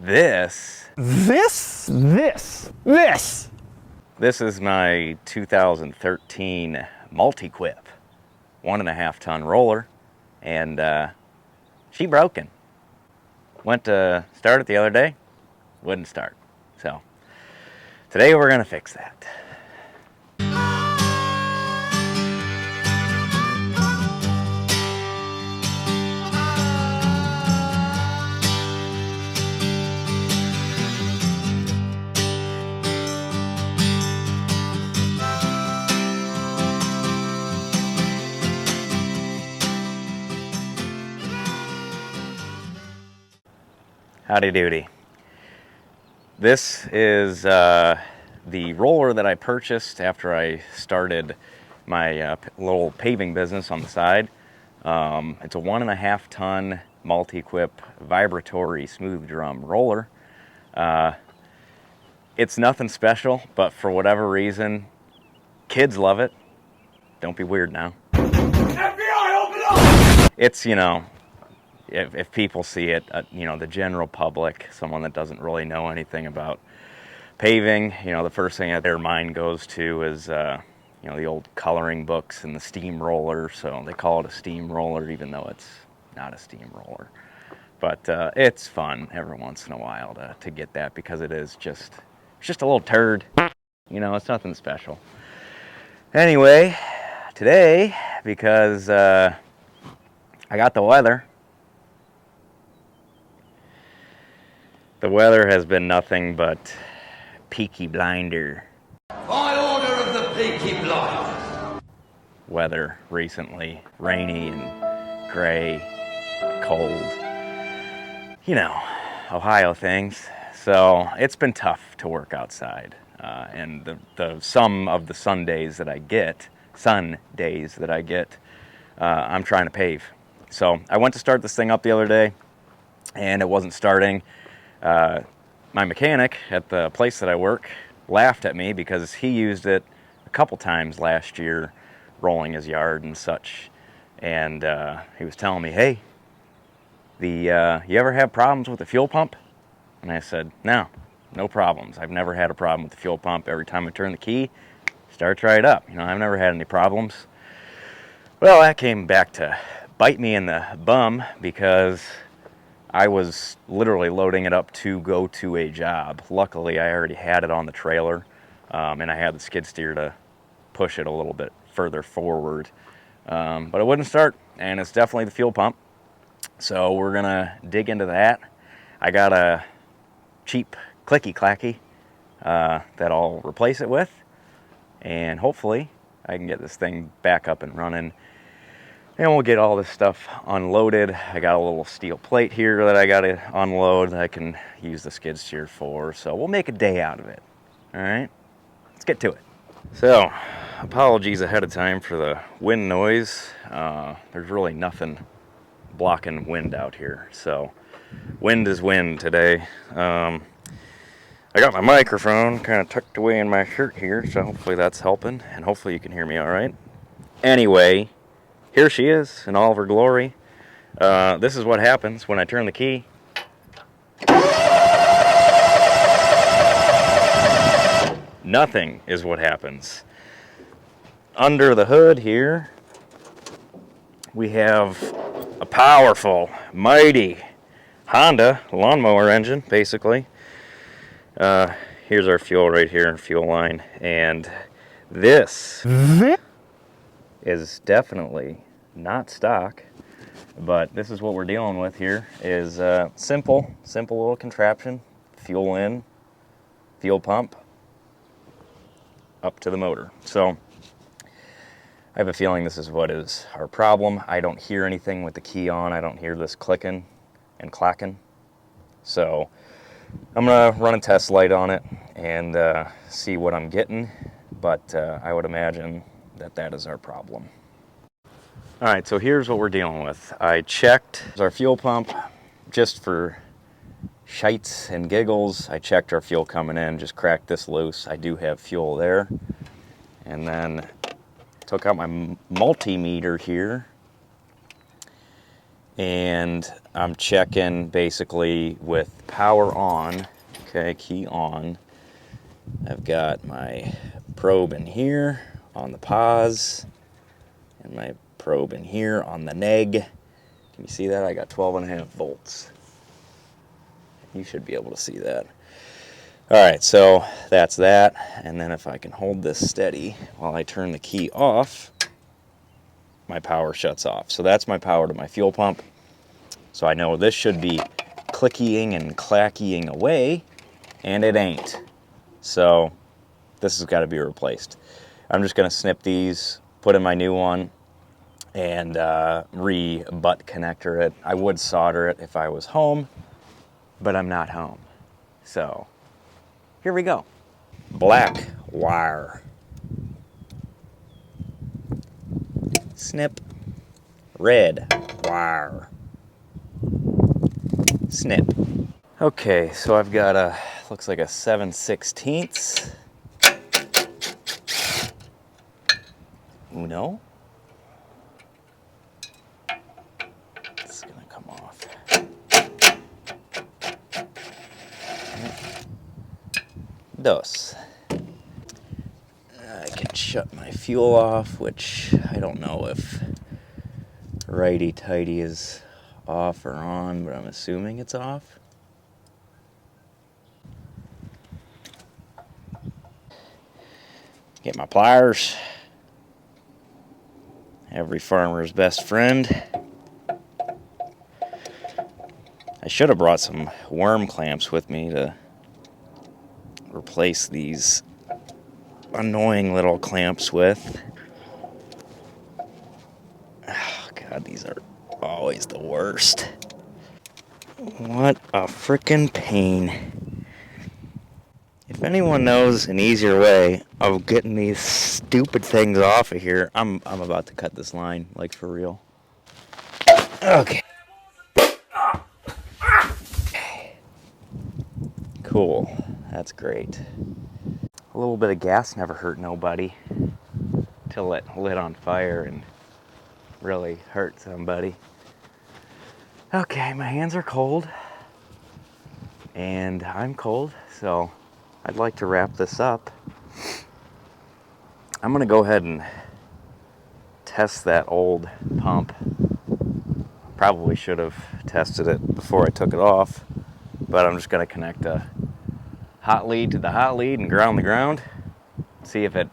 This is my 2013 multiquip 1.5 ton roller, and she broken. Went to start it the other day, wouldn't start. So today we're gonna fix that. Howdy doody. This is the roller that I purchased after I started my little paving business on the side. It's a 1.5 ton multi-quip vibratory smooth drum roller. It's nothing special, but for whatever reason, kids love it. Don't be weird now. FBI, open up! It's, you know, if people see it, you know, the general public, someone that doesn't really know anything about paving, you know, the first thing that their mind goes to is, you know, the old coloring books and the steamroller. So they call it a steamroller, even though it's not a steamroller. But it's fun every once in a while to get that, because it's just a little turd. You know, it's nothing special. Anyway, today, because I got the weather. The weather has been nothing but Peaky Blinder. By order of the Peaky Blinders. Weather recently, rainy and gray, cold. You know, Ohio things. So it's been tough to work outside. And some of the Sundays that I get, I'm trying to pave. So I went to start this thing up the other day, and it wasn't starting. My mechanic at the place that I work laughed at me because he used it a couple times last year rolling his yard and such, and he was telling me, hey, you ever have problems with the fuel pump? And I said, no problems. I've never had a problem with the fuel pump. Every time I turn the key, it starts right up. You know, I've never had any problems. Well, that came back to bite me in the bum, because I was literally loading it up to go to a job. Luckily, I already had it on the trailer, and I had the skid steer to push it a little bit further forward. But it wouldn't start, and it's definitely the fuel pump. So we're gonna dig into that. I got a cheap clicky-clacky that I'll replace it with, and hopefully I can get this thing back up and running. And we'll get all this stuff unloaded. I got a little steel plate here that I got to unload that I can use the skid steer for. So we'll make a day out of it. All right, let's get to it. So, apologies ahead of time for the wind noise. There's really nothing blocking wind out here. So, wind is wind today. I got my microphone kind of tucked away in my shirt here, so hopefully that's helping. And hopefully you can hear me all right. Anyway, here she is in all of her glory. This is what happens when I turn the key. Nothing is what happens. Under the hood here, we have a powerful, mighty Honda lawnmower engine, basically. Here's our fuel right here, fuel line. And this is definitely not stock, but this is what we're dealing with here. Is simple little contraption, fuel in, fuel pump, up to the motor. So I have a feeling this is what is our problem. I don't hear anything with the key on. I don't hear this clicking and clacking. So I'm gonna run a test light on it and see what I'm getting, but I would imagine that is our problem. All right, so here's what we're dealing with. I checked our fuel pump just for shites and giggles. I checked our fuel coming in, just cracked this loose. I do have fuel there. And then took out my multimeter here and I'm checking basically with power on. Okay, key on. I've got my probe in here on the pause, and my probe in here on the neg. Can you see that? I got 12.5 volts. You should be able to see that. All right, so that's that. And then if I can hold this steady while I turn the key off, my power shuts off. So that's my power to my fuel pump. So I know this should be clickying and clackying away, and it ain't. So this has got to be replaced. I'm just going to snip these, put in my new one, and re-butt connector it. I would solder it if I was home, but I'm not home. So here we go. Black wire. Snip. Red wire. Snip. Okay, so I've got a, looks like a 7/16. Uno. It's gonna come off. Dos. I can shut my fuel off, which I don't know if righty-tighty is off or on, but I'm assuming it's off. Get my pliers. Every farmer's best friend. I should have brought some worm clamps with me to replace these annoying little clamps with. Oh God, these are always the worst. What a frickin' pain. If anyone knows an easier way of getting these stupid things off of here, I'm about to cut this line, like for real. Okay. Cool. That's great. A little bit of gas never hurt nobody till it lit on fire and really hurt somebody. Okay, my hands are cold and I'm cold, so I'd like to wrap this up. I'm gonna go ahead and test that old pump. Probably should have tested it before I took it off, but I'm just gonna connect a hot lead to the hot lead and ground the ground. See if it,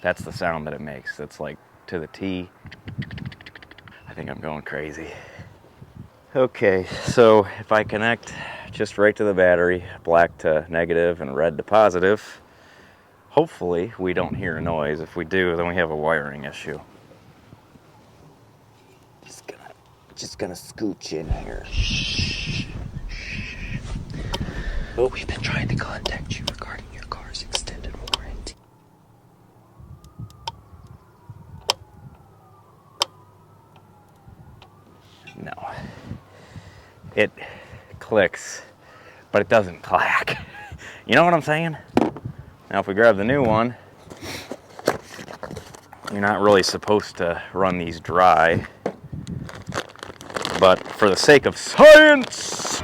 that's the sound that it makes. It's like to the T. I think I'm going crazy. Okay, so if I connect just right to the battery, black to negative and red to positive, hopefully we don't hear a noise. If we do, then we have a wiring issue. Just gonna scooch in here. Well, we've been trying to contact you regarding your car's extended warranty. No. It clicks, but it doesn't clack. You know what I'm saying? Now if we grab the new one, you're not really supposed to run these dry. But for the sake of science!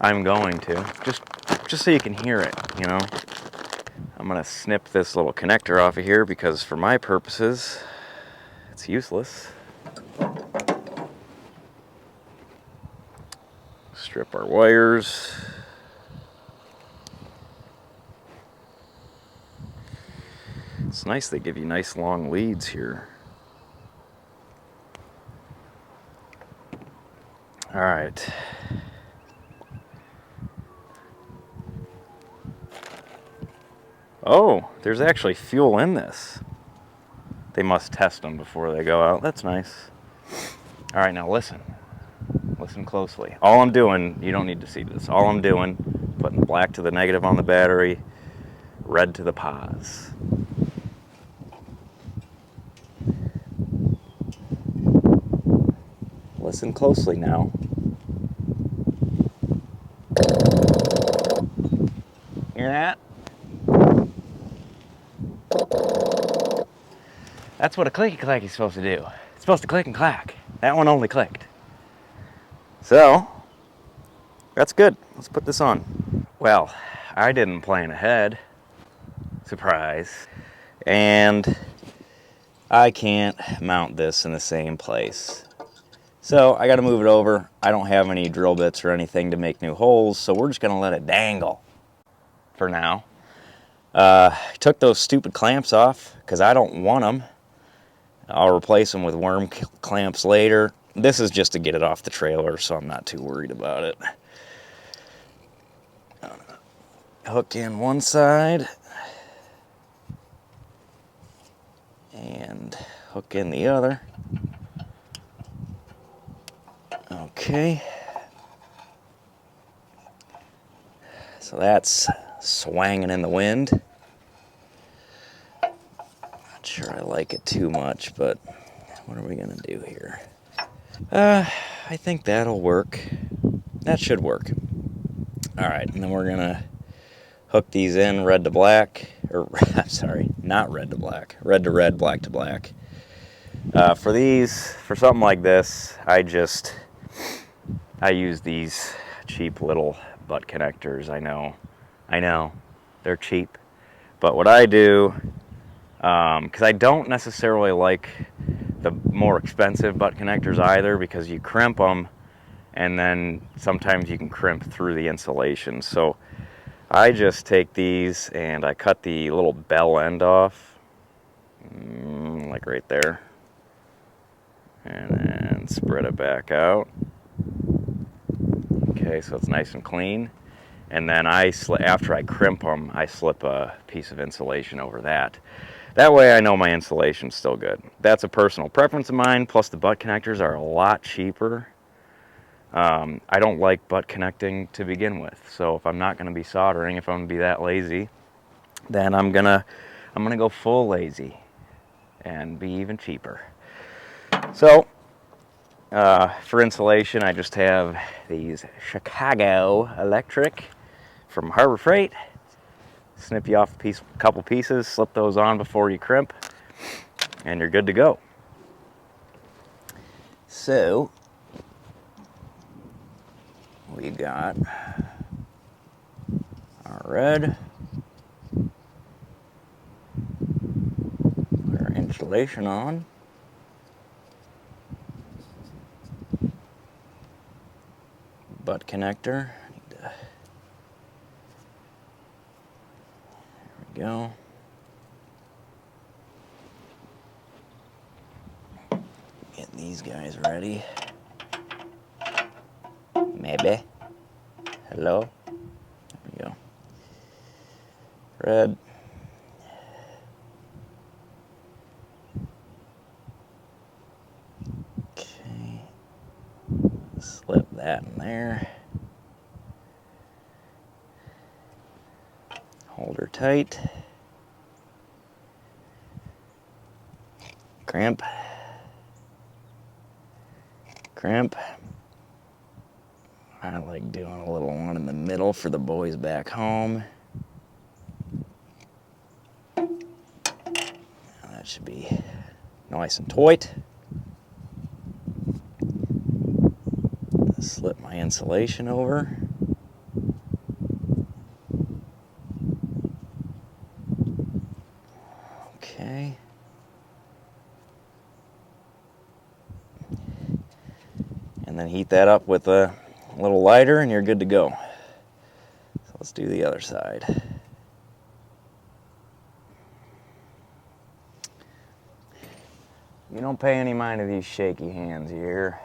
I'm going to, just so you can hear it, you know. I'm gonna snip this little connector off of here because for my purposes, it's useless. Strip our wires. It's nice they give you nice long leads here. All right. Oh, there's actually fuel in this. They must test them before they go out. That's nice. All right, now listen. Listen closely. All I'm doing, you don't need to see this. All I'm doing, putting black to the negative on the battery, red to the pause. Listen closely now. Hear that? That's what a clicky clack is supposed to do. It's supposed to click and clack. That one only clicked. So, that's good. Let's put this on. Well, I didn't plan ahead. Surprise. And I can't mount this in the same place. So I got to move it over. I don't have any drill bits or anything to make new holes, so we're just going to let it dangle for now. I took those stupid clamps off because I don't want them. I'll replace them with worm clamps later. This is just to get it off the trailer, so I'm not too worried about it. Hook in one side and hook in the other. Okay. So that's swanging in the wind. Not sure I like it too much, but what are we gonna do here? I think that'll work. That should work. All right, and then we're gonna hook these in red to black, or I'm sorry, not red to black, red to red, black to black. For these, for something like this, I use these cheap little butt connectors. I know, they're cheap. But what I do, because I don't necessarily like the more expensive butt connectors either, because you crimp them and then sometimes you can crimp through the insulation. So I just take these and I cut the little bell end off, like right there, and then spread it back out. Okay, so it's nice and clean. And then after I crimp them, I slip a piece of insulation over that. That way I know my insulation's still good. That's a personal preference of mine, plus the butt connectors are a lot cheaper. I don't like butt connecting to begin with, so if I'm not going to be soldering, if I'm going to be that lazy, then I'm gonna go full lazy and be even cheaper. So for insulation, I just have these Chicago Electric from Harbor Freight. Snip you off a couple pieces, slip those on before you crimp, and you're good to go. So we got our red, put our insulation on. Butt connector. There we go. Get these guys ready. Maybe. Hello. There we go. Red. Okay. Slip that in there. Hold her tight. Crimp. Crimp. I like doing a little one in the middle for the boys back home. That should be nice and tight. Slip my insulation over. Okay. And then heat that up with a little lighter and you're good to go. So let's do the other side. You don't pay any mind to these shaky hands here.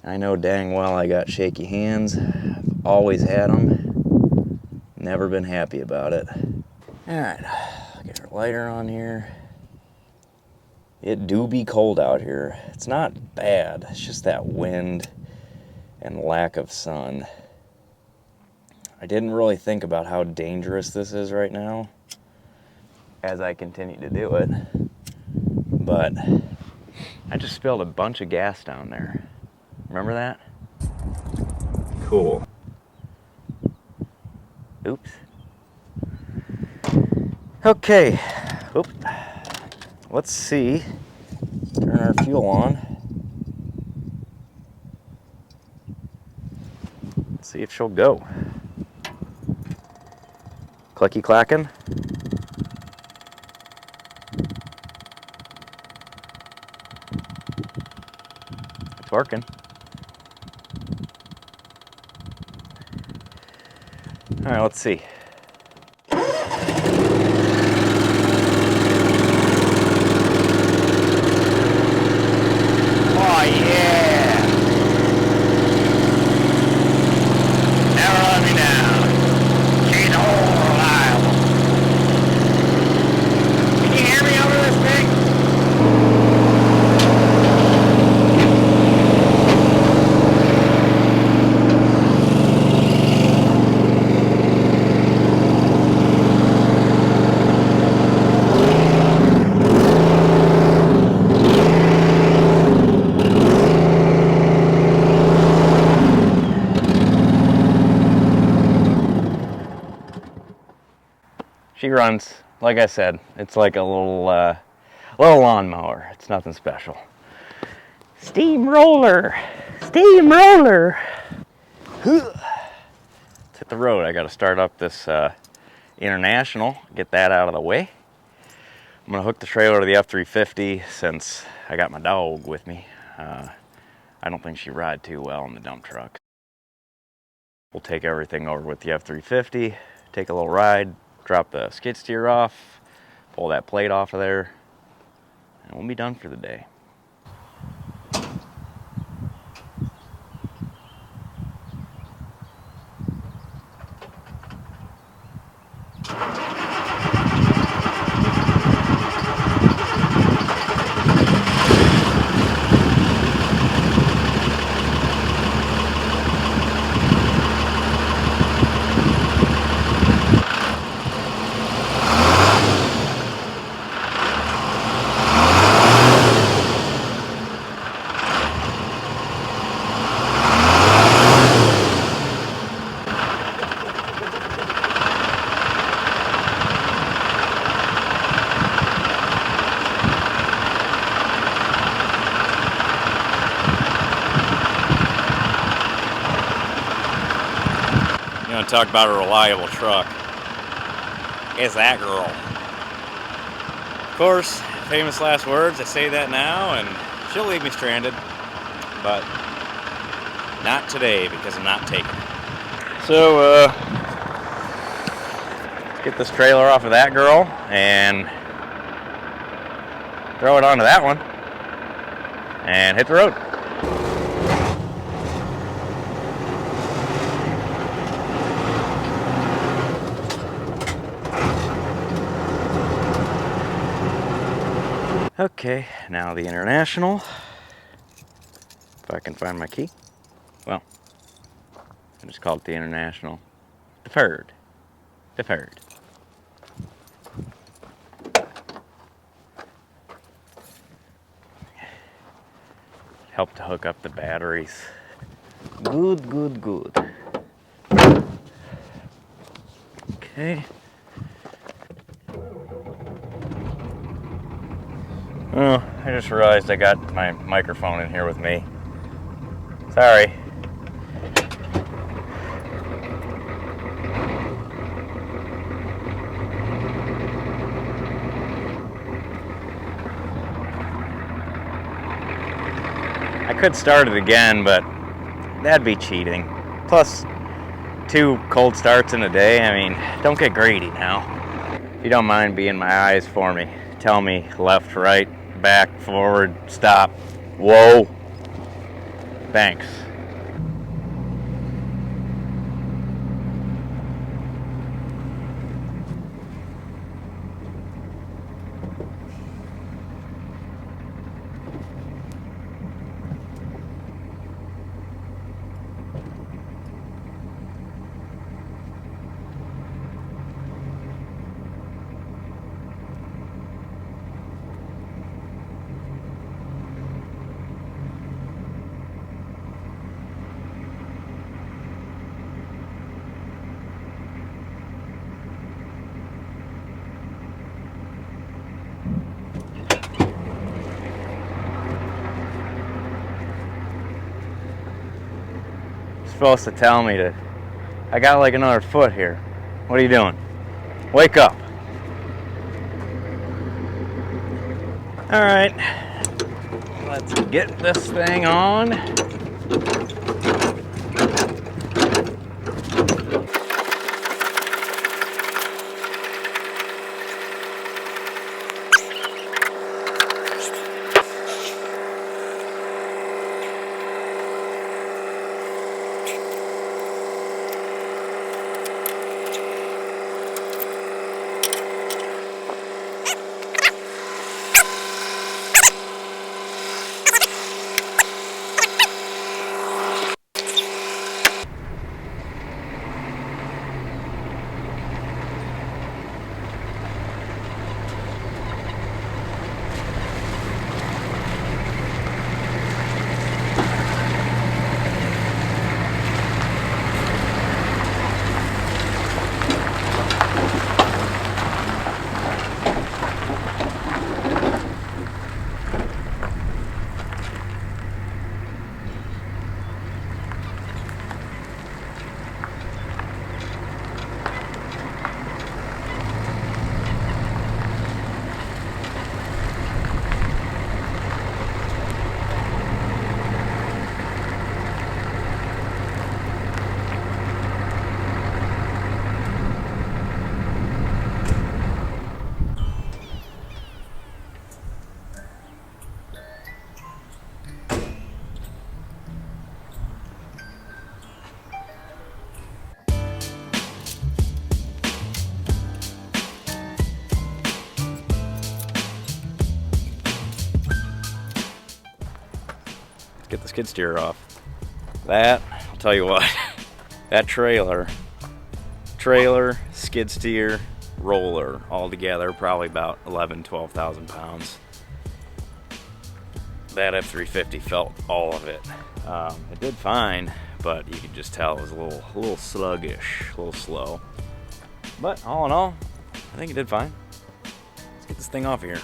I know dang well I got shaky hands. I've always had them. Never been happy about it. Alright, get our lighter on here. It do be cold out here. It's not bad, it's just that wind and lack of sun. I didn't really think about how dangerous this is right now as I continue to do it. But I just spilled a bunch of gas down there. Remember that? Cool. Oops. Okay. Oop. let's see. Turn our fuel on. Let's see if she'll go. Clicky clacking. It's working. All right, let's see. Oh yeah! Never let me down. She's all reliable. Can you hear me over this thing? She runs, like I said, it's like a little lawnmower. It's nothing special. Steamroller! Steamroller! Let's hit the road. I got to start up this International, get that out of the way. I'm going to hook the trailer to the F350 since I got my dog with me. I don't think she'd ride too well in the dump truck. We'll take everything over with the F350, take a little ride, drop the skid steer off, pull that plate off of there, and we'll be done for the day. Talk about a reliable truck. It's that girl. Of course, famous last words, I say that now and she'll leave me stranded, but not today because I'm not taking it. So let's get this trailer off of that girl and throw it onto that one and hit the road. Okay, now the International. If I can find my key. Well, I just called it the International. Deferred. Deferred. Help to hook up the batteries. Good, good, good. Okay. Oh, I just realized I got my microphone in here with me. Sorry. I could start it again, but that'd be cheating. Plus, 2 cold starts in a day. I mean, don't get greedy now. If you don't mind being my eyes for me, tell me left, right, back, forward, stop, whoa. Thanks. supposed to tell me to... I got like another foot here. What are you doing? Wake up. All right, let's get this thing on. Get the skid steer off. That, I'll tell you what, that trailer, skid steer, roller, all together, probably about 12,000 pounds. That F350 felt all of it. It did fine, but you could just tell it was a little sluggish, a little slow. But all in all, I think it did fine. Let's get this thing off of here.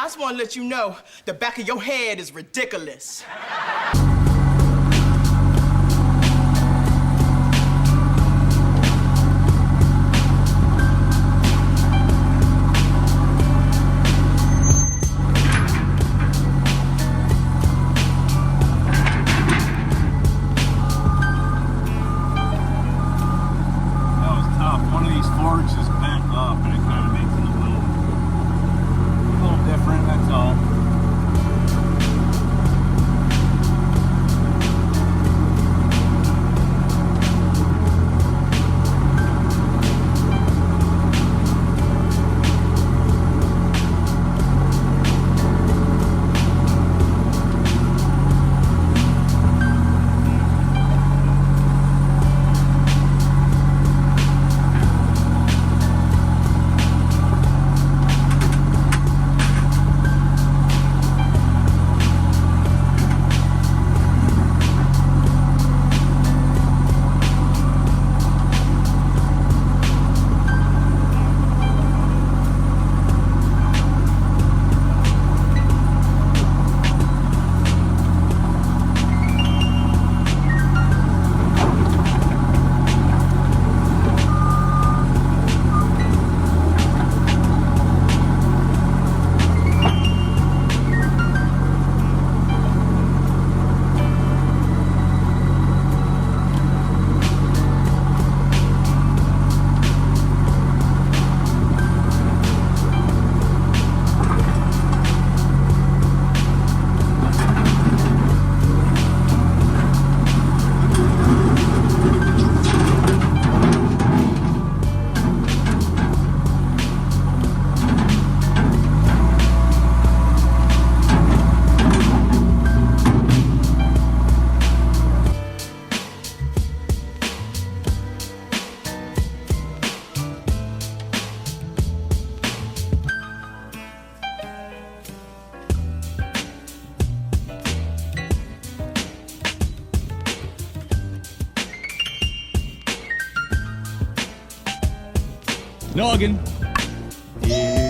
just want to let you know the back of your head is ridiculous. Noggin. Yeah.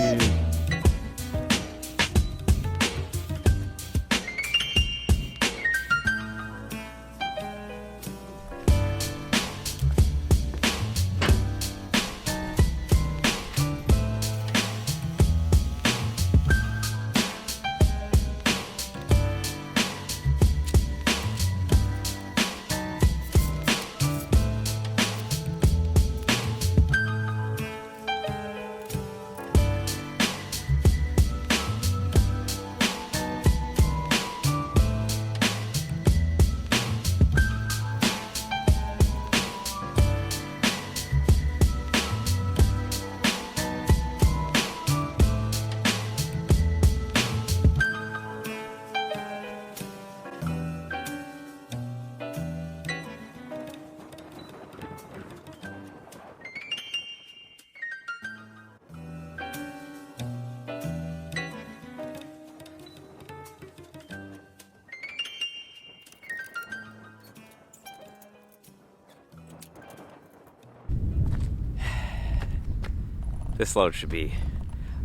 This load should be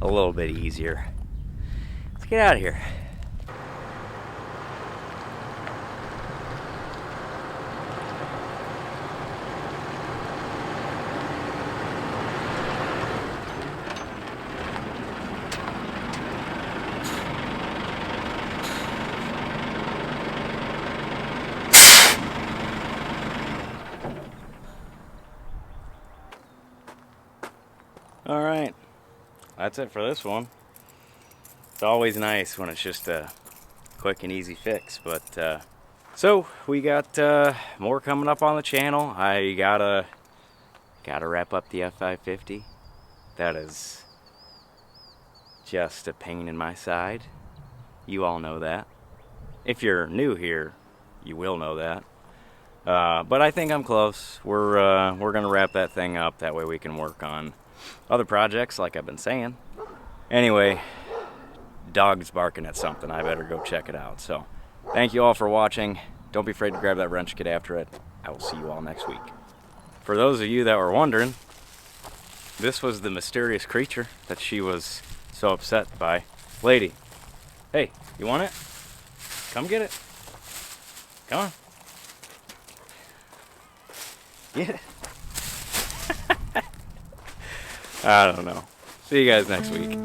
a little bit easier. Let's get out of here. All right, that's it for this one. It's always nice when it's just a quick and easy fix, but so we got more coming up on the channel. I gotta wrap up the F550. That is just a pain in my side. You all know that. If you're new here, you will know that. But I think I'm close. We're gonna wrap that thing up. That way we can work on other projects, like I've been saying. Anyway, dog's barking at something. I better go check it out. So, thank you all for watching. Don't be afraid to grab that wrench, get after it. I will see you all next week. For those of you that were wondering, this was the mysterious creature that she was so upset by. Lady, Hey, you want it? Come get it. Come on. Get it. I don't know. See you guys next week.